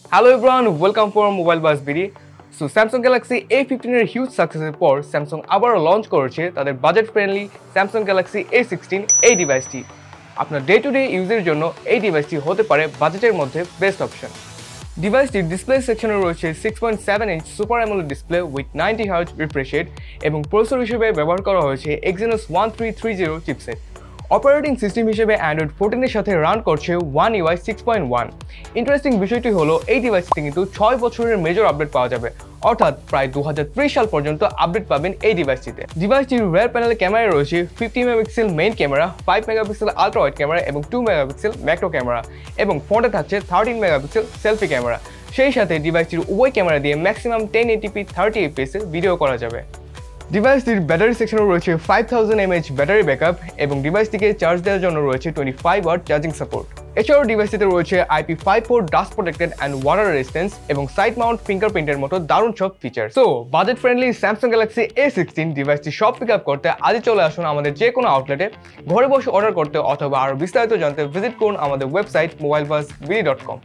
Hello everyone, welcome for Mobile Buzz BD. So Samsung Galaxy A15 এর huge সাকসেসের পর Samsung আবারও launch করেছে তাদের budget friendly Samsung Galaxy A16 এই ডিভাইসটি। আপনার ডে টু ডে ইউজের জন্য এই ডিভাইসটি হতে পারে বাজেটের মধ্যে বেস্ট অপশন। ডিভাইসটির ডিসপ্লে সেকশনে রয়েছে 6.7 inch super AMOLED display with 90 hertz refresh rate এবং প্রসেসর হিসেবে ব্যবহার করা হয়েছে Exynos 1330 চিপসেট। অপারেটিং সিস্টেম হিসেবে অ্যান্ড্রয়েড 14 এর সাথে রান করছে One UI 6.1। ইন্টারেস্টিং বিষয়টি হলো এই ডিভাইসটি কিন্তু 6 বছরের মেজর আপডেট পাওয়া যাবে, অর্থাৎ প্রায় 2030 সাল পর্যন্ত আপডেট পাবেন এই ডিভাইসটিতে। ডিভাইসটির রিয়ার প্যানেলে ক্যামেরা রয়েছে 50 megapixel main camera, 5 megapixel ultra wide camera এবং 2 মেগাপিক্সেল ম্যাক্রো ক্যামেরা এবং ফ্রন্টে থাকছে 13 মেগাপিক্সেল সেলফি ক্যামেরা। সেই সাথে ডিভাইসটির উভয় ক্যামেরা দিয়ে ম্যাক্সিমাম 1080p 30 fps এ ভিডিও করা যাবে। ডিভাইসটির ব্যাটারি সেকশনে রয়েছে 5000 mAh ব্যাটারি ব্যাকআপ এবং ডিভাইসটিকে চার্জ দেওয়ার জন্য রয়েছে 25 ওয়াট চার্জিং সাপোর্ট। এছাড়াও ডিভাইসটিতে রয়েছে IP54 dust protected and water resistance এবং সাইড মাউন্ট ফিঙ্গারপ্রিন্টের মতো দারুণ সব feature. So budget friendly Samsung Galaxy A16 ডিভাইসটি সব পিক আপ করতে আজই চলে আসুন আমাদের যে কোনো আউটলেটে। ঘরে বসে অর্ডার করতে অথবা আরও বিস্তারিত জানতে ভিজিট করুন আমাদের ওয়েবসাইট mobilebuzzbd.com।